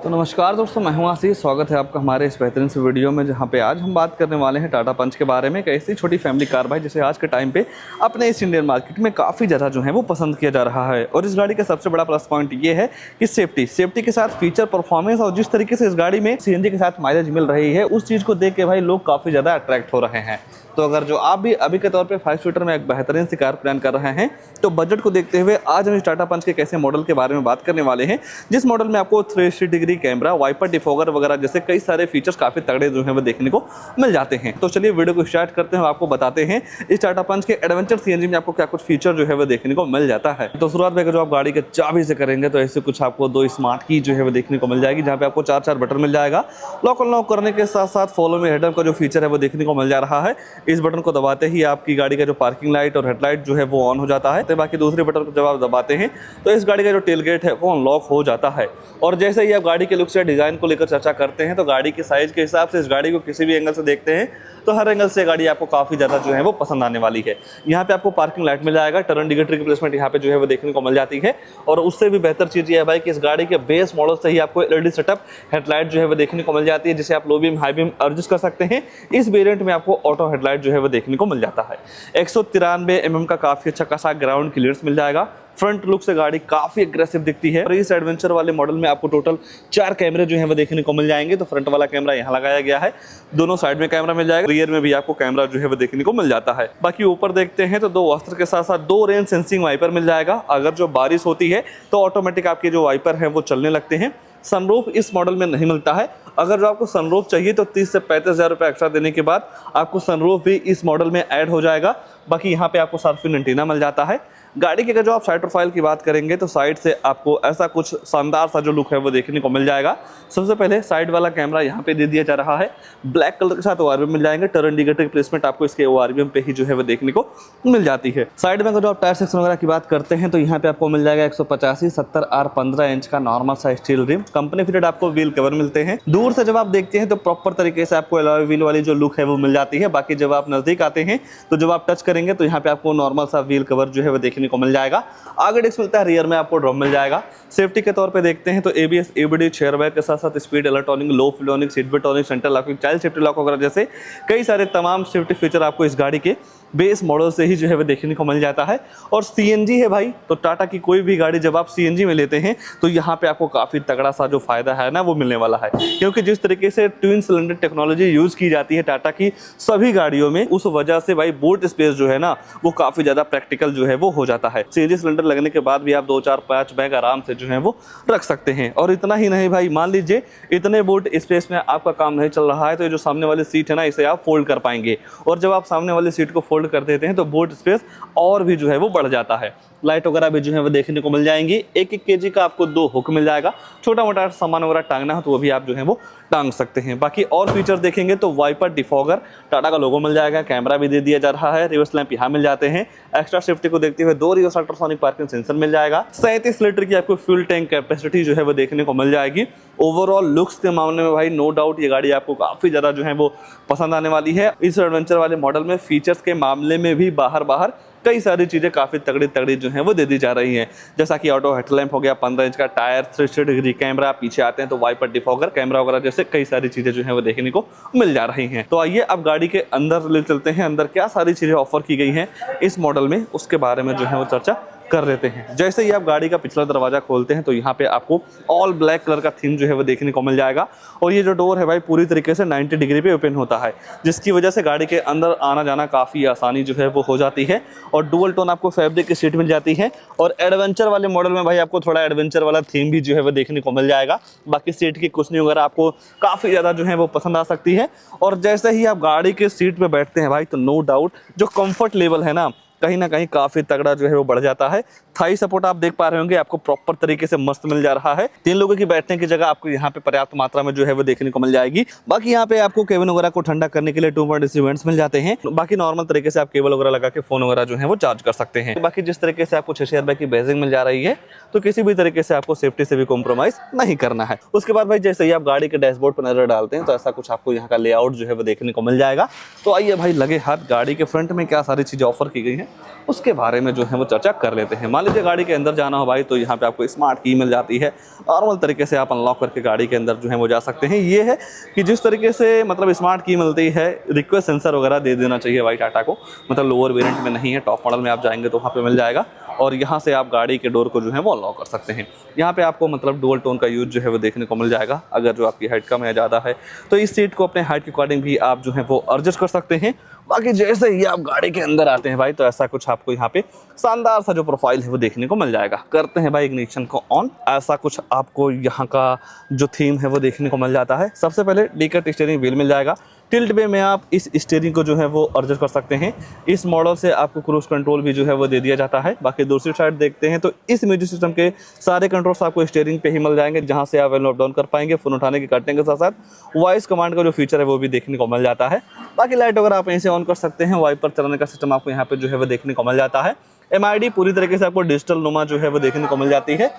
तो नमस्कार दोस्तों, मैं हूं आशीष। स्वागत है आपका हमारे इस बेहतरीन से वीडियो में, जहां पे आज हम बात करने वाले हैं टाटा पंच के बारे में। एक ऐसी छोटी फैमिली कार भाई जिसे आज के टाइम पे अपने इस इंडियन मार्केट में काफ़ी ज़्यादा जो है वो पसंद किया जा रहा है। और इस गाड़ी का सबसे बड़ा प्लस पॉइंट ये है कि सेफ्टी के साथ फीचर, परफॉर्मेंस और जिस तरीके से इस गाड़ी में सीएनजी के साथ माइलेज मिल रही है, उस चीज़ को देख के भाई लोग काफ़ी ज़्यादा अट्रैक्ट हो रहे हैं। तो अगर जो आप भी अभी के तौर पे 5 सीटर में एक बेहतरीन सी कार प्लान कर रहे हैं, तो बजट को देखते हुए आज हम इस टाटा पंच के कैसे मॉडल के बारे में बात करने वाले हैं, जिस मॉडल में आपको 360 डिग्री कैमरा, वाइपर डिफॉगर वगैरह जैसे कई सारे फीचर्स काफ़ी तगड़े जो हैं वो देखने को मिल जाते हैं। तो चलिए वीडियो को स्टार्ट करते हैं, आपको बताते हैं इस टाटा पंच के एडवेंचर सीएनजी में आपको क्या कुछ फीचर जो है वो देखने को मिल जाता है। तो शुरुआत में जो आप गाड़ी के चाबी से करेंगे तो ऐसे कुछ आपको 2 स्मार्ट की जो है वो देखने को मिल जाएगी, जहाँ पे आपको 4 बटन मिल जाएगा। लॉक अनलॉक करने के साथ साथ फॉलो मी हेडर का जो फीचर है वो देखने को मिल जा रहा है। इस बटन को दबाते ही आपकी गाड़ी का जो पार्किंग लाइट और हेडलाइट जो है वो ऑन हो जाता है। तो बाकी दूसरे बटन को जब आप दबाते हैं तो इस गाड़ी का जो टेल गेट है वो अनलॉक हो जाता है। और जैसे ही आप गाड़ी के लुक से डिज़ाइन को लेकर चर्चा करते हैं, तो गाड़ी के साइज़ के हिसाब से इस गाड़ी को किसी भी एंगल से देखते हैं तो हर एंगल से गाड़ी आपको काफ़ी ज़्यादा जो है वो पसंद आने वाली है। यहाँ पे आपको पार्किंग लाइट मिल जाएगा, टर्न इंडिकेटर की प्लेसमेंट यहाँ पे जो है वो देखने को मिल जाती है। और उससे भी बेहतर चीज़ ये है भाई कि इस गाड़ी के बेस मॉडल से ही आपको एलईडी सेटअप हेडलाइट जो है वो देखने को मिल जाती है, जिसे आप low beam high beam adjust कर सकते हैं। इस वेरिएंट में आपको ऑटो हेडलाइट जो है वो देखने को मिल जाता है। 193 mm का काफ़ी अच्छा खासा ग्राउंड क्लियरेंस मिल जाएगा। फ्रंट लुक से गाड़ी काफ़ी एग्रेसिव दिखती है। और इस एडवेंचर वाले मॉडल में आपको टोटल 4 कैमरे जो हैं वो देखने को मिल जाएंगे। तो फ्रंट वाला कैमरा यहाँ लगाया गया है, दोनों साइड में कैमरा मिल जाएगा, रियर में भी आपको कैमरा जो है वो देखने को मिल जाता है। बाकी ऊपर देखते हैं तो 2 वस्त्र के साथ साथ 2 रेन सेंसिंग वाइपर मिल जाएगा। अगर जो बारिश होती है तो ऑटोमेटिक आपके जो वाइपर हैं वो चलने लगते हैं। सनरूफ इस मॉडल में नहीं मिलता है। अगर जो आपको सनरूफ चाहिए तो 30 से 35 हज़ार रुपये एक्स्ट्रा देने के बाद आपको सनरूफ भी इस मॉडल में ऐड हो जाएगा। बाकी यहाँ पे आपको सर्फिन एंटीना मिल जाता है। गाड़ी के अगर जो आप साइड प्रोफाइल की बात करेंगे तो साइड से आपको ऐसा कुछ शानदार सा जो लुक है वो देखने को मिल जाएगा। सबसे पहले साइड वाला कैमरा यहाँ पे दे दिया जा रहा है, ब्लैक कलर के साथ ओआरवीएम मिल जाएंगे। टर्न इंडिकेटर की प्लेसमेंट आपको इसके ओआरवीएम पे ही जो है वो देखने को मिल जाती है। साइड में अगर जो आप टायर सेक्शन वगैरह की बात करते हैं तो यहाँ पे आपको मिल जाएगा 185/70R 15 इंच का नॉर्मल सा स्टील रिम। कंपनी फिटेड आपको व्हील कवर मिलते हैं। दूर से जब आप देखते हैं तो प्रॉपर तरीके से आपको अलॉय व्हील वाली जो लुक है वो मिल जाती है। बाकी जब आप नजदीक आते हैं तो जब आप टच करेंगे तो यहाँ पे आपको नॉर्मल सा व्हील कवर जो है वो देखने को मिल जाएगा। आगे डिस्क मिलता है, रियर में आपको ड्रम मिल जाएगा। सेफ्टी के तौर पे देखते हैं तो एबीएस, एबीडी, चेयर बैग के साथ साथ स्पीड इलेक्ट्रॉनिक, लो फ्लोनिक, सीट बेल्ट टॉनिक, centre locking, child safety lock वगैरह जैसे कई सारे तमाम सेफ्टी फीचर आपको इस गाड़ी के बेस मॉडल से ही जो है वो देखने को मिल जाता है। और सीएनजी है भाई, तो टाटा की कोई भी गाड़ी जब आप सीएनजी में लेते हैं तो यहाँ पे आपको काफ़ी तगड़ा सा जो फायदा है ना वो मिलने वाला है। क्योंकि जिस तरीके से ट्विन सिलेंडर टेक्नोलॉजी यूज़ की जाती है टाटा की सभी गाड़ियों में, उस वजह से भाई बूट स्पेस जो है ना वो काफ़ी ज़्यादा प्रैक्टिकल जो है वो हो जाता है। सीएनजी सिलेंडर लगने के बाद भी आप 2, 4, 5 बैग आराम से जो है वो रख सकते हैं। और इतना ही नहीं भाई, मान लीजिए इतने बूट स्पेस में आपका काम नहीं चल रहा है तो ये जो सामने वाली सीट है ना इसे आप फोल्ड कर पाएंगे। और जब आप सामने वाली सीट को फोल्ड कर देते हैं तो बूट स्पेस और भी जो है वो बढ़ जाता है। लाइट वगैरह भी जो है वो देखने को मिल जाएंगी। 1-1 केजी का आपको 2 हुक मिल जाएगा। छोटा मोटा सामान वगैरह टांगना हो तो वो भी आप जो है वो टांग सकते हैं। बाकी और फीचर देखेंगे तो वाइपर डिफॉगर, टाटा का लोगो मिल जाएगा, कैमरा भी दे दिया जा रहा है, रिवर्स लैंप यहाँ मिल जाते हैं। एक्स्ट्रा सेफ्टी को देखते हुए 2 रिवर्स अल्ट्रासोनिक पार्किंग सेंसर मिल जाएगा। 37 लीटर की आपको फ्यूल टैंक कैपेसिटी जो है वो देखने को मिल जाएगी। ओवरऑल लुक्स के मामले में भाई नो डाउट ये गाड़ी आपको काफ़ी ज़्यादा जो है वो पसंद आने वाली है। इस एडवेंचर वाले मॉडल में फीचर्स के मामले में भी बाहर कई सारी चीज़ें काफ़ी तगड़ी जो हैं वो दे दी जा रही हैं, जैसा कि ऑटो हेडलैम्प हो गया, 15 इंच का टायर, 360 डिग्री कैमरा, पीछे आते हैं तो वाइपर डिफॉगर कैमरा वगैरह जैसे कई सारी चीज़ें जो हैं वो देखने को मिल जा रही हैं। तो आइए अब गाड़ी के अंदर ले चलते हैं, अंदर क्या सारी चीज़ें ऑफर की गई हैं इस मॉडल में उसके बारे में जो है वो चर्चा कर लेते हैं। जैसे ही आप गाड़ी का पिछला दरवाजा खोलते हैं तो यहाँ पे आपको ऑल ब्लैक कलर का थीम जो है वो देखने को मिल जाएगा। और ये जो डोर है भाई पूरी तरीके से 90 डिग्री पे ओपन होता है, जिसकी वजह से गाड़ी के अंदर आना जाना काफ़ी आसानी जो है वो हो जाती है। और डुअल टोन आपको फैब्रिक की सीट मिल जाती है। और एडवेंचर वाले मॉडल में भाई आपको थोड़ा एडवेंचर वाला थीम भी जो है वो देखने को मिल जाएगा। बाकी सीट की कुशनी वगैरह आपको काफ़ी ज़्यादा जो है वो पसंद आ सकती है। और जैसे ही आप गाड़ी के सीट पर बैठते हैं भाई तो नो डाउट जो कम्फर्ट लेवल है ना कहीं ना कहीं काफ़ी तगड़ा जो है वो बढ़ जाता है। थाई सपोर्ट आप देख पा रहे होंगे, आपको प्रॉपर तरीके से मस्त मिल जा रहा है। 3 लोगों की बैठने की जगह आपको यहाँ पे पर्याप्त मात्रा में जो है वो देखने को मिल जाएगी। बाकी यहाँ पे आपको केबिन वगैरह को ठंडा करने के लिए 2.AC वेंट्स मिल जाते हैं। बाकी नॉर्मल तरीके से आप केबल वगैरह लगा के फोन वगैरह जो है वो चार्ज कर सकते हैं। बाकी जिस तरीके से आपको 6,000 रुपये की बेजिंग मिल जा रही है तो किसी भी तरीके से आपको सेफ्टी से भी कॉम्प्रोमाइज नहीं करना है। उसके बाद भाई जैसे ही आप गाड़ी के डैशबोर्ड पर नजर डालते हैं तो ऐसा कुछ आपको यहाँ का लेआउट जो है वो देखने को मिल जाएगा। तो आइए भाई लगे हाथ गाड़ी के फ्रंट में क्या सारी चीजें ऑफर की गई हैं उसके बारे में जो है वो चर्चा कर लेते हैं। मान लीजिए गाड़ी के अंदर जाना हो भाई, तो यहाँ पे आपको स्मार्ट की मिल जाती है। नॉर्मल तरीके से आप अनलॉक करके गाड़ी के अंदर जो है वो जा सकते हैं। ये है कि जिस तरीके से मतलब स्मार्ट की मिलती है, रिक्वेस्ट सेंसर वगैरह दे देना चाहिए भाई टाटा को। मतलब लोअर वेरिएंट में नहीं है, टॉप मॉडल में आप जाएंगे तो वहाँ पे मिल जाएगा। और यहाँ से आप गाड़ी के डोर को जो है वो अनलॉक कर सकते हैं। यहाँ पे आपको मतलब डुअल टोन का यूज जो है वो देखने को मिल जाएगा। अगर जो आपकी हाइट कम है ज़्यादा है तो इस सीट को अपने हाइट के अकॉर्डिंग भी आप जो है वो एडजस्ट कर सकते हैं। बाकी जैसे ही आप गाड़ी के अंदर आते हैं भाई, तो ऐसा कुछ आपको यहाँ पे शानदार सा जो प्रोफाइल है वो देखने को मिल जाएगा। करते हैं भाई इग्निशन को ऑन। ऐसा कुछ आपको यहाँ का जो थीम है वो देखने को मिल जाता है। सबसे पहले डीकट स्टीयरिंग व्हील मिल जाएगा। टिल्ट वे में आप इस स्टीयरिंग को जो है वो एडजस्ट कर सकते हैं। इस मॉडल से आपको क्रूज कंट्रोल भी जो है वो दे दिया जाता है। बाकी दूसरी साइड देखते हैं तो इस म्यूजिक सिस्टम के सारे कंट्रोल्स आपको स्टीयरिंग पे ही मिल जाएंगे, जहां से आप वॉल्यूम अप डाउन कर पाएंगे। फोन उठाने के काटने के साथ साथ वॉइस कमांड का जो फीचर है वो भी देखने को मिल जाता है। बाकी लाइट वगैरह आप यहीं से ऑन कर सकते हैं। वाइपर चलाने का सिस्टम आपको यहाँ पे जो है वो देखने को मिल जाता है। MID पूरी तरीके से आपको डिजिटल नुमा जो है वो देखने को मिल जाती है।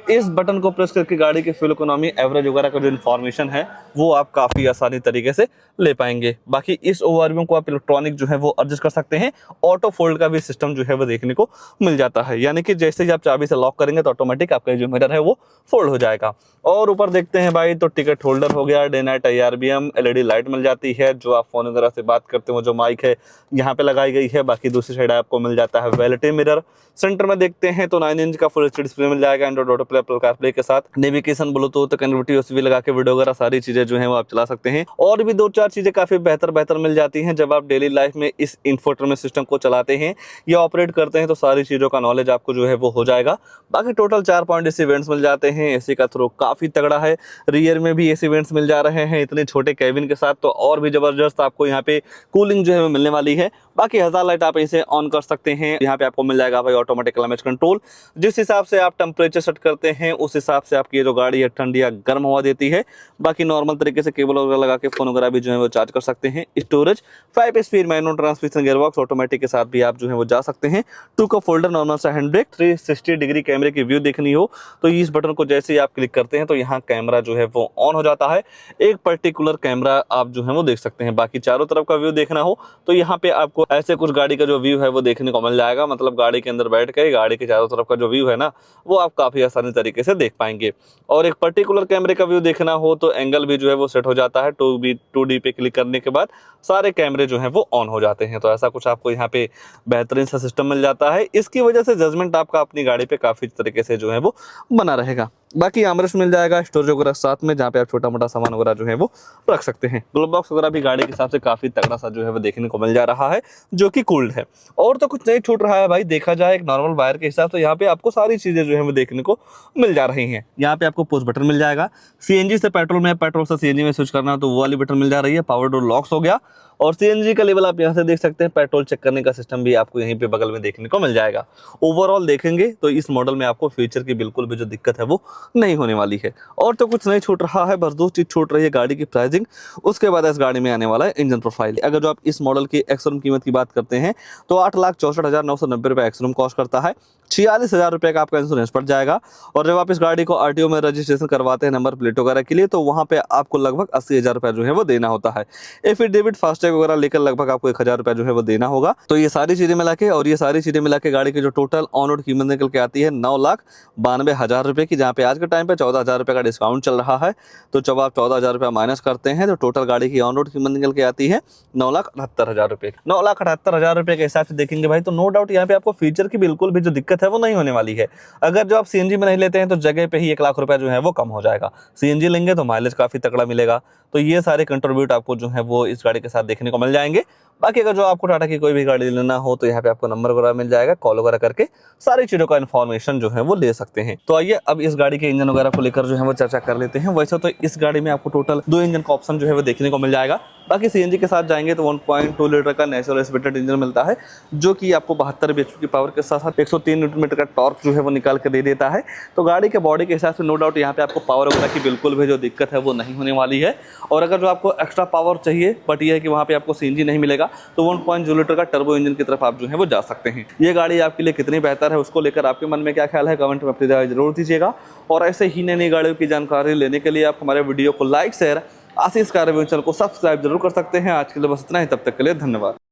इस बटन को प्रेस करके गाड़ी के फ्यूल इकोनॉमी, एवरेज वगैरह का जो इन्फॉर्मेशन है वो आप काफ़ी आसानी तरीके से ले पाएंगे। बाकी इस ओवरव्यू को आप इलेक्ट्रॉनिक जो है वो एडजस्ट कर सकते हैं। ऑटो फोल्ड का भी सिस्टम जो है वो देखने को मिल जाता है, यानी कि जैसे ही आप चाबी से लॉक करेंगे तो ऑटोमेटिक आपका जो मिरर है वो फोल्ड हो जाएगा। और ऊपर देखते हैं भाई तो टिकट होल्डर हो गया, day night IRBM, LED light मिल जाती है। जो आप फोन वगैरह से बात करते हो, जो माइक है यहाँ पे लगाई गई है। बाकी दूसरी साइड आपको मिल जाता है वैलिटी मिरर। सेंटर में देखते हैं तो 9 इंच का फुल HD डिस्प्ले मिल जाएगा Android auto play, Apple CarPlay के साथ। नेविगेशन, ब्लूटूथ, कनेक्टिविटी USB लगा के वीडियो वगैरह सारी चीजें जो है वो आप चला सकते हैं। और भी 2-4 चीजें काफी बेहतर मिल जाती हैं जब आप डेली लाइफ में इस इंफोटेनमेंट सिस्टम को चलाते हैं या ऑपरेट करते हैं, तो सारी चीजों का नॉलेज आपको जो है वो हो जाएगा। बाकी टोटल 4 पॉइंट AC वेंट्स मिल जाते हैं। AC का थ्रो काफी तगड़ा है। रियर में भी AC वेंट्स मिल जा रहे हैं इतने छोटे कैबिन के साथ, तो और भी जबरदस्त आपको यहाँ पे कूलिंग जो है वो मिलने वाली है। बाकी 1000 लाइट आप इसे ऑन कर सकते हैं। यहाँ पे आपको मिल जाएगा भाई ऑटोमेटिक क्लाइमेट कंट्रोल। जिस हिसाब से आप टेम्परेचर सेट करते हैं उस हिसाब से आपकी जो गाड़ी है ठंडी या गर्म हवा देती है। बाकी नॉर्मल तरीके से केबल वगैरह लगा के फोन वगैरह भी जो है वो चार्ज कर सकते हैं। Storage 5 speed manual transmission, gearbox automatic के साथ भी आप जो है वो जा सकते हैं। 2 कप फोल्डर, नॉर्मल सा हैंड ब्रेक। 360 डिग्री कैमरे की व्यू देखनी हो तो इस बटन को जैसे ही आप क्लिक करते हैं तो यहाँ कैमरा जो है वो ऑन हो जाता है। एक पर्टिकुलर कैमरा आप जो है वो देख सकते हैं। बाकी चारों तरफ का व्यू देखना हो तो यहाँ पे आपको ऐसे कुछ गाड़ी का जो व्यू है वो देखने को मिल जाएगा। मतलब गाड़ी के अंदर बैठ के गाड़ी के चारों तरफ का जो व्यू है ना वो आप काफी आसानी तरीके से देख पाएंगे। और एक पर्टिकुलर कैमरे का व्यू देखना हो तो एंगल भी जो है वो सेट हो जाता है। 2D पे क्लिक करने के बाद सारे कैमरे जो है वो ऑन हो जाते हैं। तो ऐसा कुछ आपको यहाँ पे बेहतरीन सा सिस्टम मिल जाता है। इसकी वजह से जजमेंट आपका अपनी गाड़ी पे काफी तरीके से जो है वो बना रहेगा। बाकी आर्मरेस्ट मिल जाएगा, स्टोरेज वगैरह साथ में, जहाँ पे आप छोटा मोटा सामान वगैरह जो है वो रख सकते हैं। ग्लोव बॉक्स वगैरह भी गाड़ी के हिसाब से काफी तगड़ा सा जो है वो देखने को मिल जा रहा है, जो कि कूल्ड है। और तो कुछ नहीं छूट रहा है भाई, देखा जाए एक नॉर्मल बायर के हिसाब से यहाँ पे आपको सारी चीजें जो है वो देखने को मिल जा रही हैं। यहाँ पे आपको पुश बटन मिल जाएगा। CNG से पेट्रोल में, पेट्रोल से CNG में स्विच करना तो वो वाली बटन मिल जा रही है। पावर डोर लॉक्स हो गया। और CNG का लेवल आप यहाँ से देख सकते हैं। पेट्रोल चेक करने का सिस्टम भी आपको यहीं पे बगल में देखने को मिल जाएगा। ओवरऑल देखेंगे तो इस मॉडल में आपको फीचर की बिल्कुल भी जो दिक्कत है वो नहीं होने वाली है। और तो कुछ नहीं छूट रहा है, बस 2 चीज छूट रही है, गाड़ी की प्राइसिंग, उसके बाद इस गाड़ी में आने वाला है इंजन प्रोफाइल। अगर जो आप इस मॉडल की एक्स-शोरूम कीमत की बात करते हैं तो 8,64,990 रुपये एक्स-शोरूम कॉस्ट करता है। 46,000 रुपये का आपका इंश्योरेंस पड़ जाएगा। और जब आप इस गाड़ी को RTO में रजिस्ट्रेशन करवाते हैं नंबर प्लेट वगैरह के लिए, तो वहाँ पे आपको लगभग 80,000 रुपये जो है वो देना होता है। एफिडेविट, फास्टैग वगैरह लेकर लगभग आपको 1,000 रुपये जो है वो देना होगा। तो ये सारी चीजें मिला के और ये सारी चीजें मिला के गाड़ी की जो टोटल ऑन रोड कीमत निकल के आती है 9,92,000 रुपये की, जहाँ पे आज के टाइम पे 14,000 रुपये का डिस्काउंट चल रहा है। तो जब आप 14,000 रुपये माइनस करते हैं तो टोटल गाड़ी की ऑन रोड कीमत निकल के आती है 9,78,000 रुपये। 9,78,000 रुपये के हिसाब से देखेंगे भाई तो नो डाउट यहाँ पे आपको फीचर की बिल्कुल भी जो दिक्कत है वो नहीं होने वाली है। अगर जो आप CNG में नहीं लेते हैं तो जगह पे ही 1 लाख रुपए जो है वो कम हो जाएगा। CNG लेंगे तो माइलेज काफी तगड़ा मिलेगा। तो ये सारे कंट्रीब्यूट आपको जो है वो इस गाड़ी के साथ देखने को मिल जाएंगे। बाकी अगर जो आपको टाटा की कोई भी गाड़ी लेना हो तो यहाँ पे आपको नंबर वगैरह मिल जाएगा, कॉल वगैरह करके सारी चीजों का इन्फॉर्मेशन जो है वो ले सकते हैं। तो आइए अब इस गाड़ी के इंजन वगैरह को लेकर जो है वो चर्चा कर लेते हैं। वैसे तो इस गाड़ी में आपको टोटल 2 इंजन का ऑप्शन जो है वो देखने को मिल जाएगा। बाकी CNG के साथ जाएंगे तो 1.2 लीटर का नेचुरल एस्पिरेटेड इंजन मिलता है, जो कि आपको 72 bhp की पावर के साथ साथ 103 न्यूटन-मीटर का टॉर्क जो है वो निकाल के दे देता है। तो गाड़ी के बॉडी के हिसाब से नो डाउट यहाँ पे आपको पावर वगैरह की बिल्कुल भी जो दिक्कत है वो नहीं होने वाली है। और अगर जो आपको एक्स्ट्रा पावर चाहिए बट ये है कि वहाँ पे आपको CNG नहीं मिलेगा, तो 1.0 लीटर का टर्बो इंजन की तरफ आप जो है वो जा सकते हैं। ये गाड़ी आपके लिए कितनी बेहतर है उसको लेकर आपके मन में क्या ख्याल है, कमेंट में अपनी राय जरूर दीजिएगा। और ऐसे ही नई नई गाड़ियों की जानकारी लेने के लिए आप हमारे वीडियो को लाइक, शेयर, आशीष कार रिव्यू चैनल को सब्सक्राइब जरूर कर सकते हैं। आज के लिए बस इतना ही, तब तक के लिए धन्यवाद।